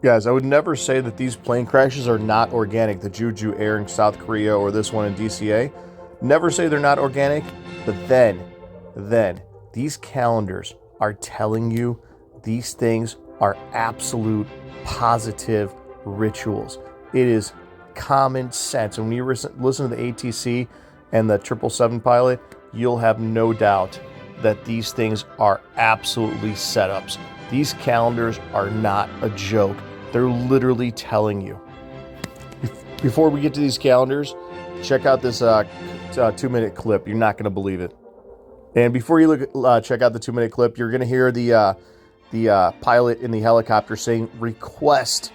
Guys, I would never say that these plane crashes are not organic. The Juju Air in South Korea or this one in DCA. Never say they're not organic, but then these calendars are telling you these things are absolute positive rituals. It is common sense. And when you listen to the ATC and the 777 pilot, you'll have no doubt that these things are absolutely setups. These calendars are not a joke. They're literally telling you. Before we get to these calendars, check out this 2-minute clip. You're not going to believe it. And before you check out the 2-minute clip, you're going to hear the pilot in the helicopter saying, request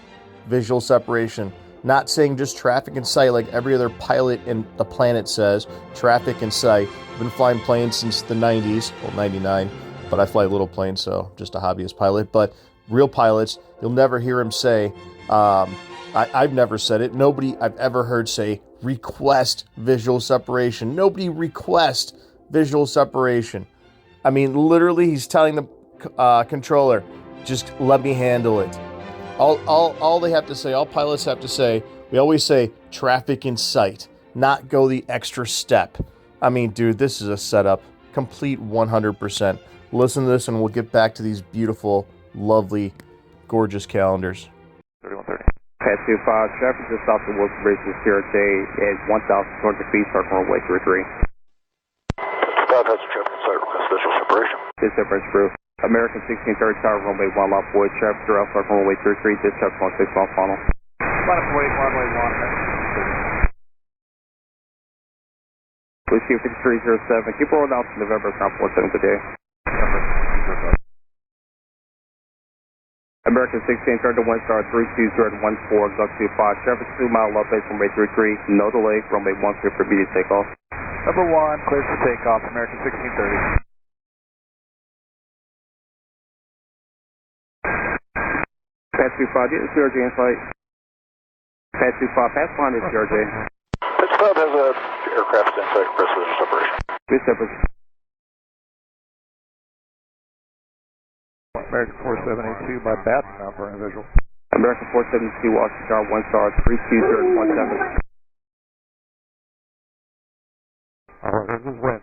visual separation. Not saying just traffic in sight like every other pilot in the planet says. Traffic in sight. I've been flying planes since the 90s. Well, 99. But I fly little planes, so just a hobbyist pilot. But real pilots, you'll never hear him say, I've never said it. Nobody I've ever heard say, request visual separation. Nobody request visual separation. I mean, literally, he's telling the controller, just let me handle it. All they have to say, all pilots have to say, we always say traffic in sight, not go the extra step. I mean, dude, this is a setup. Complete 100%. Listen to this and we'll get back to these beautiful, lovely, gorgeous calendars. 3130. Pat 25, traffic just off the Wilson Bridge to CRJ at 1,200 feet, start from runway 33. Pat has a traffic in sight, request visual separation. This separation proof. American 1630 tower, runway 1, lot 4, traffic through Alpha, runway 33, dispatch 16 on funnel. Runway 1. Whiskey 5307, keep rolling out to November, ground 47 today. American 1630 1 star 32014, Galaxy 5, traffic 2 mile low base, runway 33, no delay, runway 1 clear for immediate takeoff. Number 1, clear for takeoff, American 1630. Pat 25, get the CRJ in sight. Pat 25, pass behind the CRJ. Pat 25 has a aircraft in sight, request visual separation. This separation. American 4782 by Baton, now for a visual. American 472, Washington, 1 star 32017. Alright, this is wind.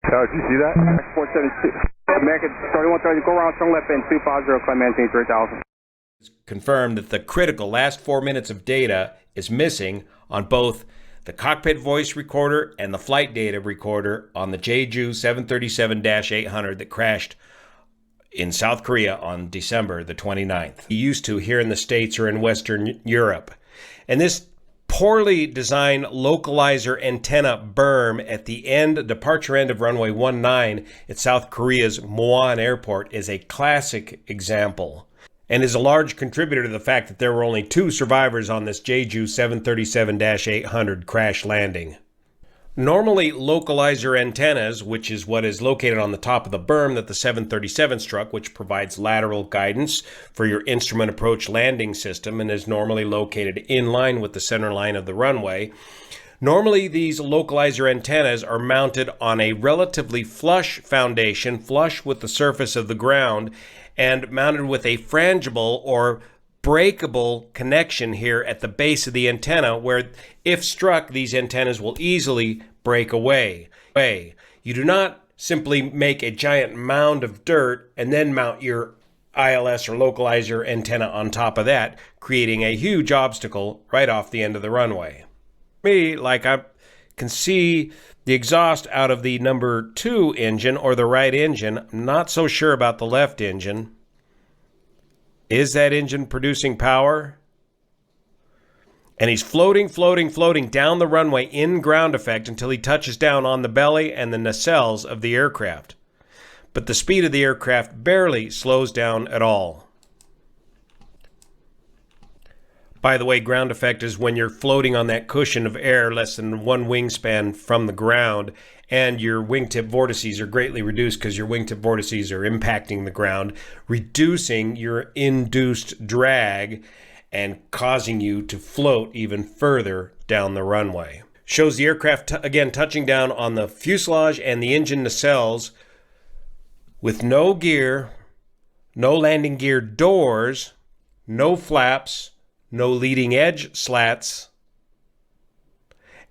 Did you see that? American 472. American 3130, go around, turn left in 250, climb maintain 3000. Confirmed that the critical last 4 minutes of data is missing on both the cockpit voice recorder and the flight data recorder on the Jeju 737-800 that crashed in South Korea on December the 29th. Used to here in the States or in Western Europe. And this poorly designed localizer antenna berm at the departure end of runway 19 at South Korea's Muan Airport is a classic example and is a large contributor to the fact that there were only 2 survivors on this Jeju 737-800 crash landing. Normally, localizer antennas, which is what is located on the top of the berm that the 737 struck, which provides lateral guidance for your instrument approach landing system and is normally located in line with the center line of the runway. Normally, these localizer antennas are mounted on a relatively flush foundation, flush with the surface of the ground, and mounted with a frangible or breakable connection here at the base of the antenna where, if struck, these antennas will easily break away. You do not simply make a giant mound of dirt and then mount your ILS or localizer antenna on top of that, creating a huge obstacle right off the end of the runway. Me, like I can see the exhaust out of the number 2 engine or the right engine. I'm not so sure about the left engine. Is that engine producing power? And he's floating down the runway in ground effect until he touches down on the belly and the nacelles of the aircraft. But the speed of the aircraft barely slows down at all. By the way, ground effect is when you're floating on that cushion of air less than 1 wingspan from the ground, and your wingtip vortices are greatly reduced because your wingtip vortices are impacting the ground, reducing your induced drag and causing you to float even further down the runway. Shows the aircraft again touching down on the fuselage and the engine nacelles with no gear, no landing gear doors, no flaps, no leading edge slats,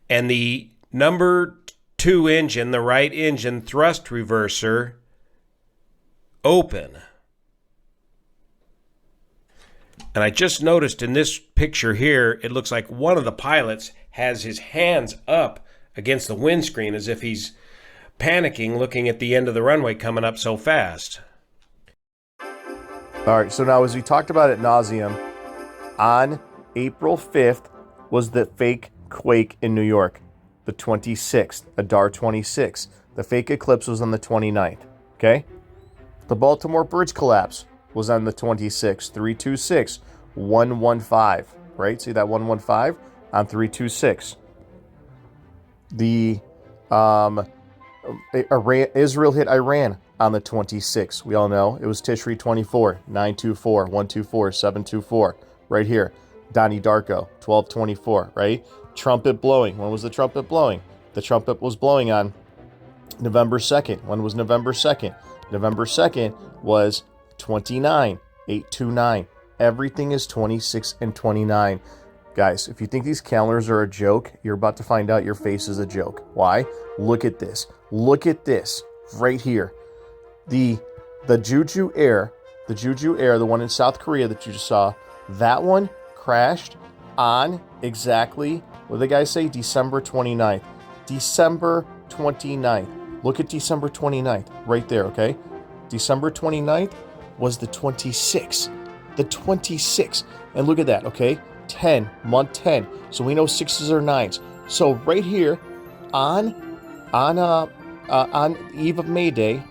and the number 2 engine, the right engine thrust reverser, open. And I just noticed in this picture here, it looks like one of the pilots has his hands up against the windscreen as if he's panicking, looking at the end of the runway coming up so fast. All right, so now as we talked about ad nauseum, on April 5th was the fake quake in New York, the 26th, Adar 26. The fake eclipse was on the 29th, okay? The Baltimore bridge collapse was on the 26th, 326, 115, right? See that 115 on 326. The Israel hit Iran on the 26th. We all know it was Tishri 24, 924, 124, 724, right here. Donnie Darko, 1224, right? Trumpet blowing. When was the trumpet blowing? The trumpet was blowing on November 2nd. When was November 2nd? November 2nd was 29, 829. Everything is 26 and 29. Guys, if you think these calendars are a joke, you're about to find out your face is a joke. Why? Look at this. Look at this right here. The Jeju Air, the one in South Korea that you just saw, that one crashed on exactly, what did the guys say? December 29th. December 29th. Look at December 29th right there, okay? December 29th was the 26th. The 26th. And look at that, okay? 10, month 10. So we know 6s are 9s. So right here on eve of Mayday,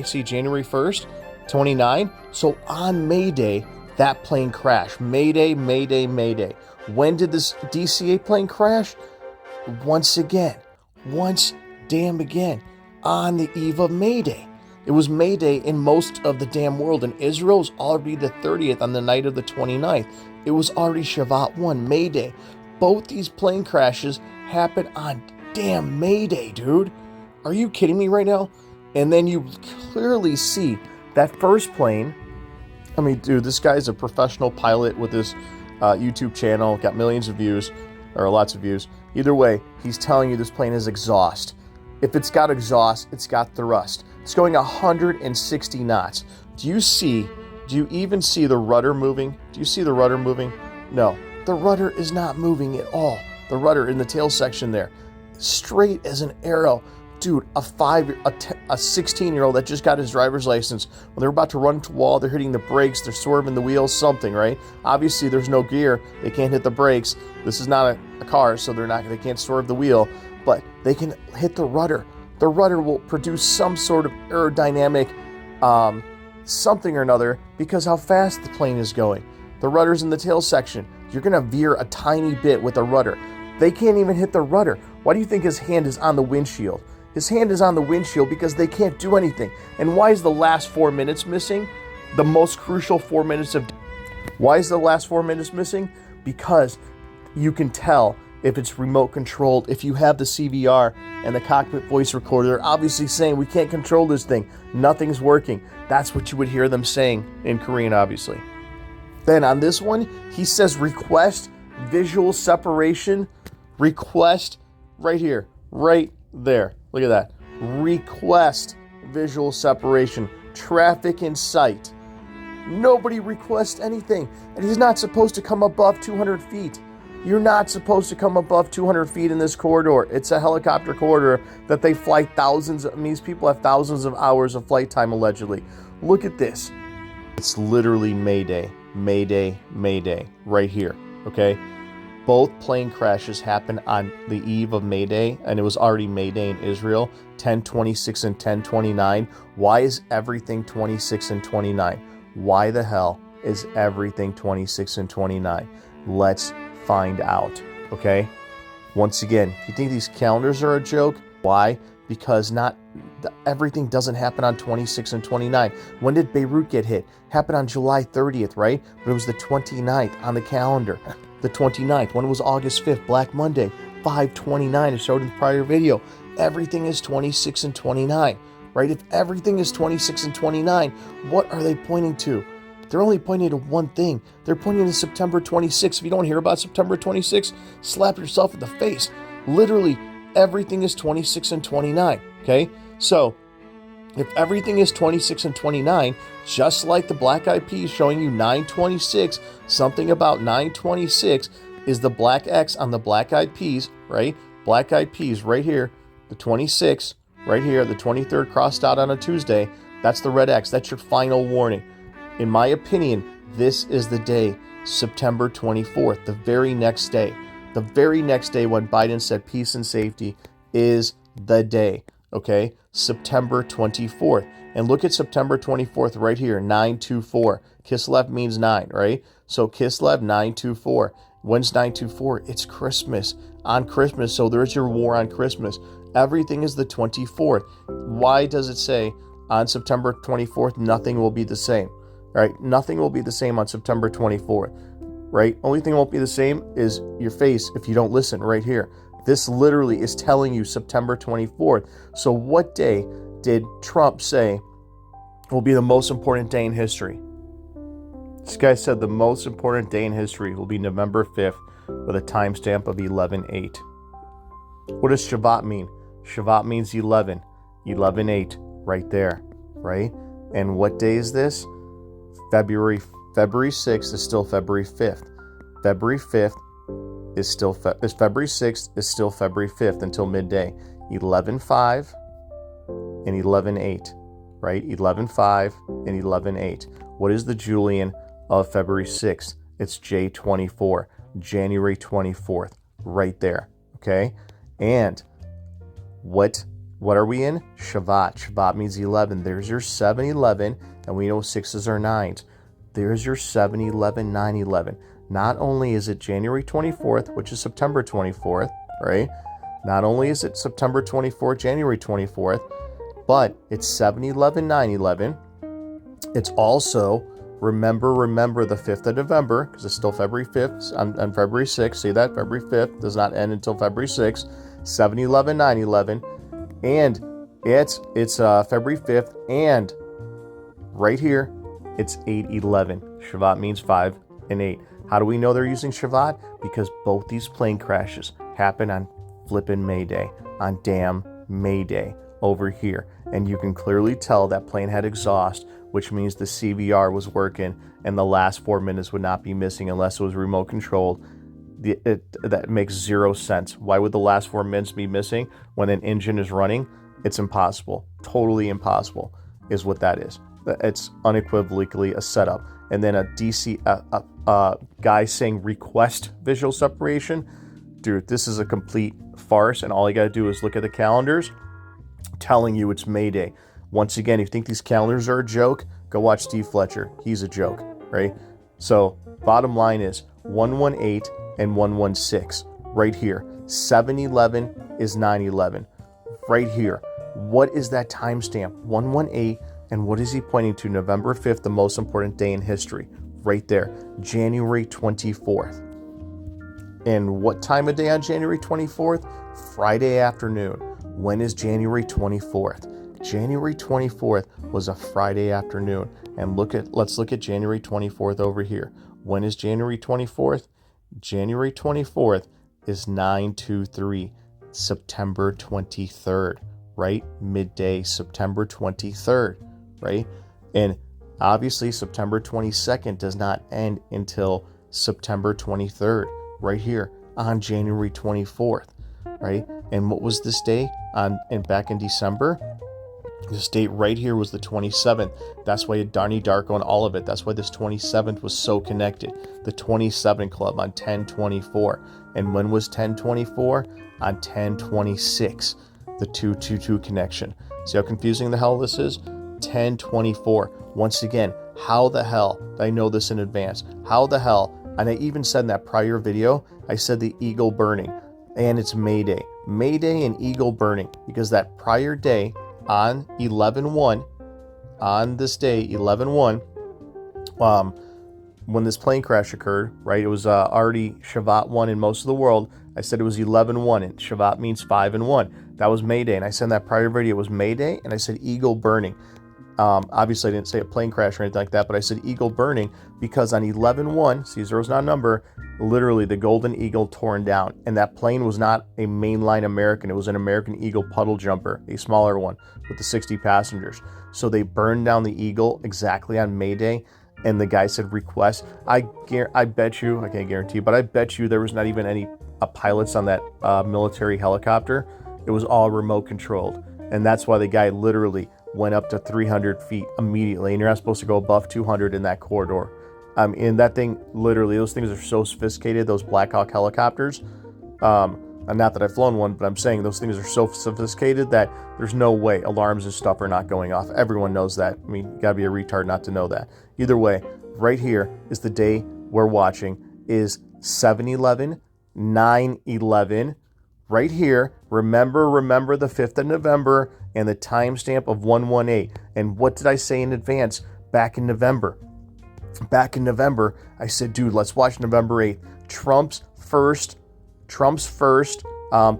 see January 1st, 29. So on Mayday, that plane crashed. Mayday, Mayday, Mayday. When did this DCA plane crash? Once damn again, on the eve of Mayday. It was Mayday in most of the damn world. In Israel, it was already the 30th on the night of the 29th. It was already Shavat 1, Mayday. Both these plane crashes happened on damn Mayday, dude. Are you kidding me right now? And then you clearly see that first plane. I mean, dude, this guy's a professional pilot with his YouTube channel, got millions of views, or lots of views. Either way, he's telling you this plane has exhaust. If it's got exhaust, it's got thrust. It's going 160 knots. Do you even see the rudder moving? Do you see the rudder moving? No, the rudder is not moving at all. The rudder in the tail section there, straight as an arrow. Dude, a 16-year-old that just got his driver's license, when they're about to run into a wall, they're hitting the brakes, they're swerving the wheels, something, right? Obviously, there's no gear. They can't hit the brakes. This is not a car, so they can't swerve the wheel, but they can hit the rudder. The rudder will produce some sort of aerodynamic something or another because how fast the plane is going. The rudder's in the tail section. You're going to veer a tiny bit with the rudder. They can't even hit the rudder. Why do you think his hand is on the windshield? His hand is on the windshield because they can't do anything. And why is the last 4 minutes missing? The most crucial 4 minutes of... Why is the last 4 minutes missing? Because you can tell if it's remote controlled. If you have the CVR and the cockpit voice recorder, they're obviously saying, we can't control this thing. Nothing's working. That's what you would hear them saying in Korean, obviously. Then on this one, he says request visual separation. Request right here, right there. Look at that. Request visual separation. Traffic in sight. Nobody requests anything. And he's not supposed to come above 200 feet. You're not supposed to come above 200 feet in this corridor. It's a helicopter corridor that they fly these people have thousands of hours of flight time, allegedly. Look at this. It's literally Mayday, Mayday, Mayday, right here, okay? Both plane crashes happened on the eve of Mayday, and it was already Mayday in Israel, 10:26 and 10:29. Why is everything 26 and 29? Why the hell is everything 26 and 29? Let's find out, okay? Once again, if you think these calendars are a joke, why? Because everything doesn't happen on 26 and 29. When did Beirut get hit? Happened on July 30th, right? But it was the 29th on the calendar. The 29th. When was August 5th? Black Monday, 5/29. I showed in the prior video. Everything is 26 and 29. right? If everything is 26 and 29, what are they pointing to? They're only pointing to one thing. They're pointing to September 26th. If you don't hear about September 26th, slap yourself in the face. Literally, everything is 26 and 29, okay? So, if everything is 26 and 29, just like the Black Eyed Peas showing you 926, something about 926 is the black X on the Black Eyed Peas, right? Black Eyed Peas right here, the 26, right here, the 23rd crossed out on a Tuesday. That's the red X. That's your final warning. In my opinion, this is the day, September 24th, the very next day. The very next day when Biden said peace and safety is the day, okay? September 24th. And look at September 24th right here, 924. Kislev means 9, right? So Kislev 924. When's 924? It's Christmas. On Christmas, so there's your war on Christmas. Everything is the 24th. Why does it say on September 24th nothing will be the same? Right? Nothing will be the same on September 24th, right? Only thing won't be the same is your face if you don't listen right here. This literally is telling you September 24th. So what day did Trump say will be the most important day in history? This guy said the most important day in history will be November 5th with a timestamp of 11/8. What does Shabbat mean? Shabbat means 11, 11/8, right there, right? And what day is this? February 6th is still February 5th. February 5th is still February 6th is still February 5th until midday. 11/5 and 11/8, right? 11/5 and 11/8. What is the Julian of February 6th? It's J24, January 24th, right there, okay? And what are we in? Shabbat. Shabbat means 11. There's your 7-11, and we know 6s are 9s. There's your 7-11, 9-11. Not only is it January 24th, which is September 24th, right? Not only is it September 24th, January 24th, but it's 7-11, 9-11. It's also remember the 5th of November, because it's still February 5th on February 6th. See that? February 5th does not end until February 6th. 7-11, 9-11. And it's February 5th, and right here, it's 8-11. Shabbat means 5 and 8. How do we know they're using Shabbat? Because both these plane crashes happen on flippin' Mayday, on damn Mayday over here. And you can clearly tell that plane had exhaust, which means the CVR was working, and the last 4 minutes would not be missing unless it was remote controlled. That makes zero sense. Why would the last 4 minutes be missing when an engine is running? It's impossible. Totally impossible is what that is. It's unequivocally a setup. And then a DC guy saying request visual separation. Dude, this is a complete farce, and all you got to do is look at the calendars telling you it's Mayday. Once again, if you think these calendars are a joke, go watch Steve Fletcher. He's a joke, right? So bottom line is 118 and 116 right here. 7-11 is 9-11 right here. What is that timestamp? 118, and what is he pointing to? November 5th, the most important day in history, right there. January 24th. And what time of day on January 24th? Friday afternoon. When is January 24th? January 24th was a Friday afternoon. And let's look at January 24th over here. When is January 24th? January 24th is 923, September 23rd, right? Midday, September 23rd, right? And obviously September 22nd does not end until September 23rd, right here on January 24th, right? And what was this day back in December? This date right here was the 27th. That's why Donnie Darko and all of it. That's why this 27th was so connected. The 27 Club on 10/24. And when was 10/24? On 10/26. The 222 connection. See how confusing the hell this is? 10/24. Once again, how the hell did I know this in advance? How the hell? And I even said in that prior video, I said the eagle burning. And it's Mayday. Mayday and eagle burning. Because that prior day, on 11/1, on this day, 11/1, when this plane crash occurred, right, it was already Shabbat 1 in most of the world. I said it was 11/1, and Shabbat means 5 and 1. That was Mayday. And I said in that prior video, it was Mayday, and I said eagle burning. Obviously, I didn't say a plane crash or anything like that, but I said eagle burning because on 11/1, see, zero's not a number, literally the Golden Eagle torn down. And that plane was not a mainline American. It was an American Eagle puddle jumper, a smaller one with the 60 passengers. So they burned down the Eagle exactly on Mayday. And the guy said request. I bet you, I can't guarantee, but I bet you there was not even any pilots on that military helicopter. It was all remote controlled. And that's why the guy literally went up to 300 feet immediately. And you're not supposed to go above 200 in that corridor. And that thing, literally, those things are so sophisticated, those Black Hawk helicopters. And not that I've flown one, but I'm saying those things are so sophisticated that there's no way alarms and stuff are not going off. Everyone knows that. I mean, you gotta be a retard not to know that. Either way, right here is the day we're watching is 7/11, 9/11. Right here, remember the 5th of November and the timestamp of 118. And what did I say in advance back in November? Back in November, I said, dude, let's watch November 8th. Trump's first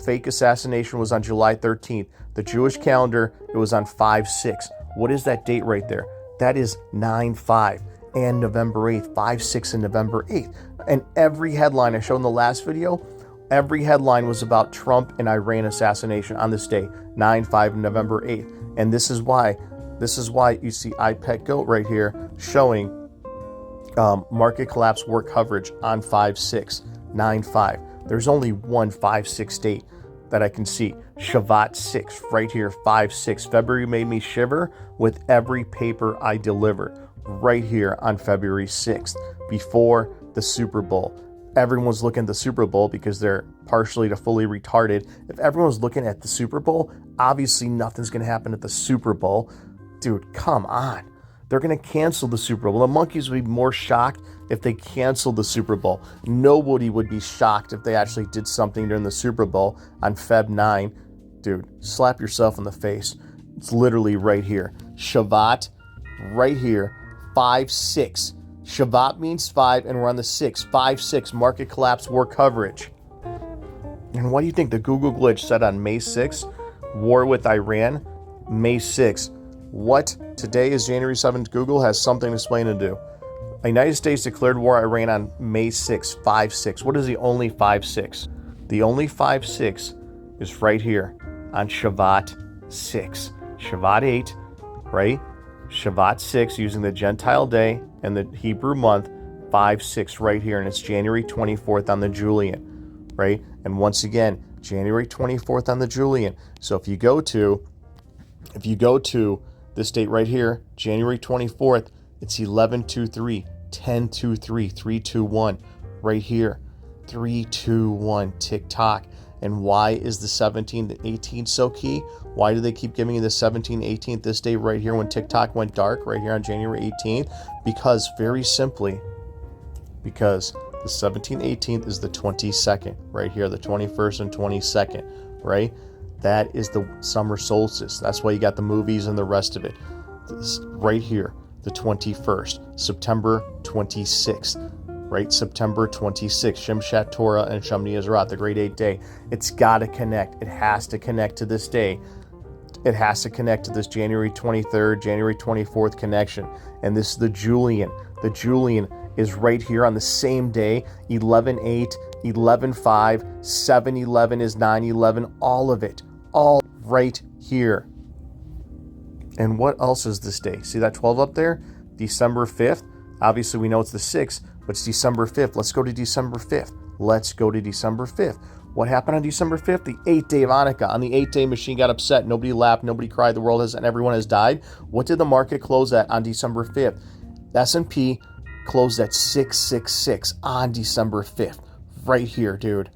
fake assassination was on July 13th. The Jewish calendar, it was on 5/6. What is that date right there? That is 9/5 and November 8th, 5/6 and November 8th. And every headline I showed in the last video, every headline was about Trump and Iran assassination on this day, 9/5 and November 8th. And this is why you see iPet Goat right here showing market collapse work coverage on 5/6, 9/5. There's only one 5/6 date that I can see. Shavat 6, right here, 5/6. February made me shiver with every paper I deliver. Right here on February 6th, before the Super Bowl. Everyone's looking at the Super Bowl because they're partially to fully retarded. If everyone's looking at the Super Bowl, obviously nothing's going to happen at the Super Bowl. Dude, come on. They're going to cancel the Super Bowl. The monkeys would be more shocked if they canceled the Super Bowl. Nobody would be shocked if they actually did something during the Super Bowl on Feb 9. Dude, slap yourself in the face. It's literally right here. Shavat, right here, 5/6. Shavat means 5, and we're on the 6. 5/6, market collapse, war coverage. And what do you think the Google glitch said on May 6th? War with Iran, May 6th. What? Today is January 7th. Google has something to explain and do. The United States declared war on Iran on May 6th, 5/6. What is the only 5/6? The only 5/6 is right here on Shavat 6. Shavat 8, right? Shavat 6 using the Gentile day and the Hebrew month, 5/6 right here. And it's January 24th on the Julian, right? And once again, January 24th on the Julian. So if you go to this date right here, January 24th, it's 11/23, 10/23, 3/21, right here, 3/21, tick-tock. And why is the 17th and 18th so key? Why do they keep giving you the 17th, 18th, this day right here when TikTok went dark, right here on January 18th? Because, very simply, because the 17th, 18th is the 22nd, right here, the 21st and 22nd, right? That is the summer solstice. That's why you got the movies and the rest of it. This, right here, the 21st, September 26th, right? September 26th, Shimshat Torah and Shemini Ezrat, the Great 8 Day. It's got to connect. It has to connect to this day. It has to connect to this January 23rd, January 24th connection. And this is the Julian. The Julian is right here on the same day, 11/8, 11/5, 7/11 is 9/11, all of it, all right here. And what else is this day? See that 12 up there? December 5th. Obviously, we know it's the 6th, but it's December 5th. Let's go to December 5th. Let's go to December 5th. What happened on December 5th? The 8th day of Hanukkah. On the 8th day, machine got upset. Nobody laughed. Nobody cried. The world has, and everyone has died. What did the market close at on December 5th? S&P closed at 666 on December 5th. Right here, dude.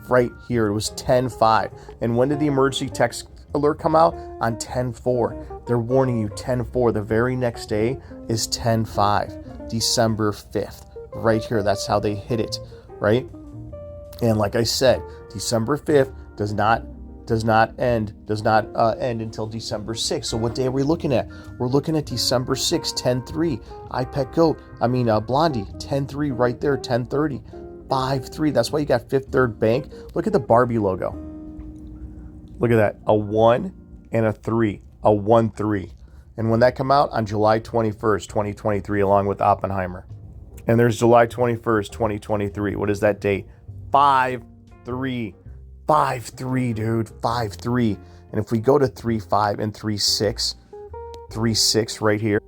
Right here. It was 10/5. And when did the emergency text alert come out? On 10/4. They're warning you 10/4. The very next day is 10/5. December 5th. Right here. That's how they hit it. Right? And like I said, December 5th does not end until December 6th. So what day are we looking at? We're looking at December 6th, 10/3. iPet Goat, Blondie, 10/3 right there, 10/30. 5/3. That's why you got Fifth Third Bank. Look at the Barbie logo. Look at that. A 1 and a 3. A 1-3. And when that come out? On July 21st, 2023, along with Oppenheimer. And there's July 21st, 2023. What is that date? 5-3. 5-3, dude. 5-3. And if we go to 3-5 and 3-6, 3-6 right here.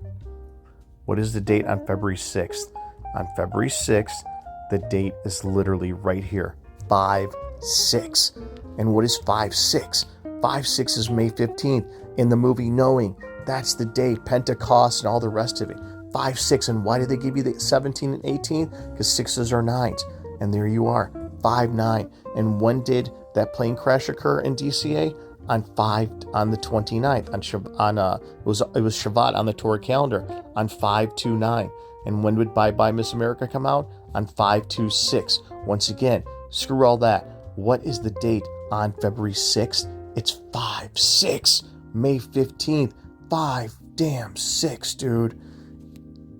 What is the date on February 6th? On February 6th, the date is literally right here. 5-6. And what is 5-6? 5-6 is May 15th. In the movie Knowing, that's the day, Pentecost and all the rest of it. 5-6. And why did they give you the 17 and 18? Because 6s are 9s. And there you are, 5-9. And when did that plane crash occur in DCA? On the 29th. It was Shabbat on the Torah calendar on 5-9. And when would Bye Bye Miss America come out? On 5-6. Once again, screw all that. What is the date on February 6th? It's 5-6. May 15th. 5-6, dude.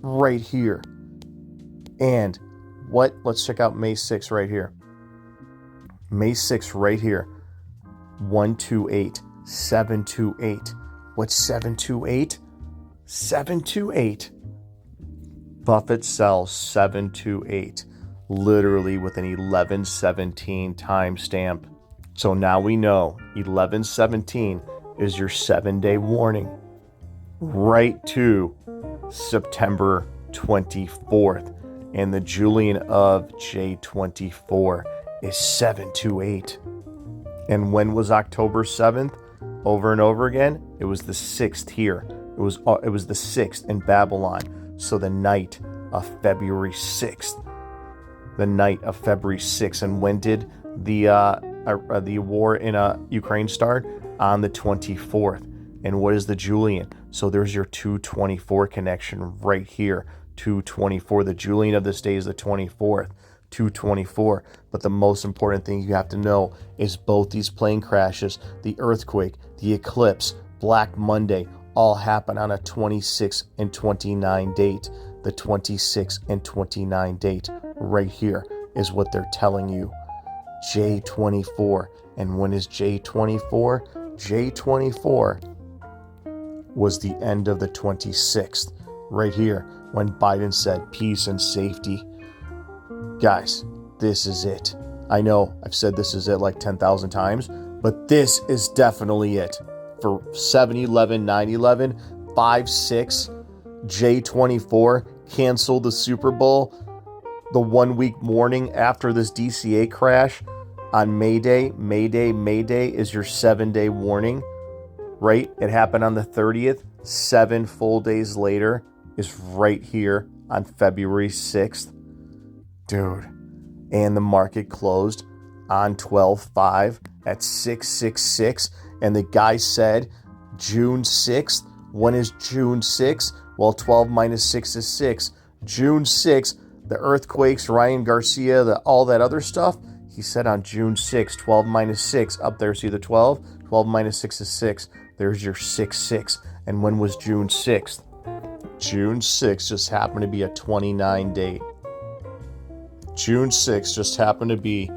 Right here. And what? Let's check out May 6th right here. May 6th right here. 128. 728. What's 728? 728. Buffett sells 728. Literally with an 1117 timestamp. So now we know 1117 is your 7-day warning. Right to September 24th. And the Julian of J24 is 728. And when was October 7th? Over and over again, it was the 6th here. It was the 6th in Babylon. So the night of February 6th. The night of February 6th. And when did the war in Ukraine start? On the 24th. And what is the Julian? So there's your 224 connection right here. 224. The Julian of this day is the 24th. 224. But the most important thing you have to know is both these plane crashes, the earthquake, the eclipse, Black Monday, all happen on a 26 and 29 date. The 26 and 29 date right here is what they're telling you. J24. And when is J24? J24 was the end of the 26th. Right here when Biden said peace and safety. Guys, this is it. I know I've said this is it like 10,000 times, but this is definitely it. For 7/11, 9/11, 5/6, J24 canceled the Super Bowl the 1 week morning after this DCA crash on Mayday. Mayday is your 7-day warning, right? It happened on the 30th. 7 full days later is right here on February 6th. Dude, and the market closed on 12/5 at 666, and the guy said June 6th. When is June 6th? Well, 12 minus 6 is 6. June 6th, the earthquakes, Ryan Garcia, all that other stuff, he said on June 6th, 12 minus 6, up there, see the 12? 12 minus 6 is 6. There's your 6-6. And when was June 6th? June 6th just happened to be a 29 date. June 6th just happened to be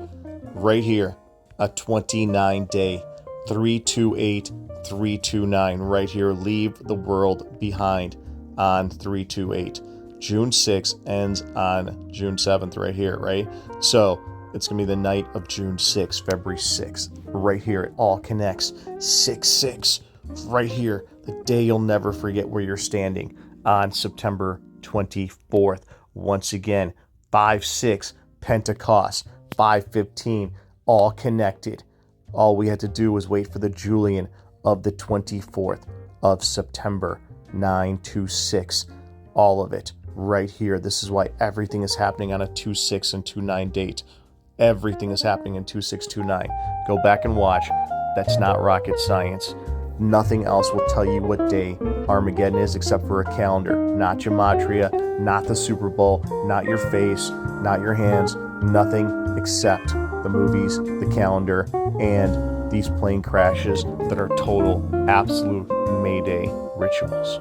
right here, a 29 day, 328, 329, right here. Leave the world behind on 328. June 6th ends on June 7th right here, right? So it's going to be the night of June 6th, February 6th. Right here, it all connects. 6-6, right here, the day you'll never forget where you're standing on September 24th. Once again, 5-6, Pentecost, 5-15, all connected. All we had to do was wait for the Julian of the 24th of September, 9-6. All of it right here. This is why everything is happening on a 2-6 and 2-9 date. Everything is happening in 2-6-2-9. Go back and watch. That's not rocket science. Nothing else will tell you what day Armageddon is except for a calendar. Not gematria, not the Super Bowl, not your face, not your hands, nothing except the movies, the calendar, and these plane crashes that are total, absolute Mayday rituals.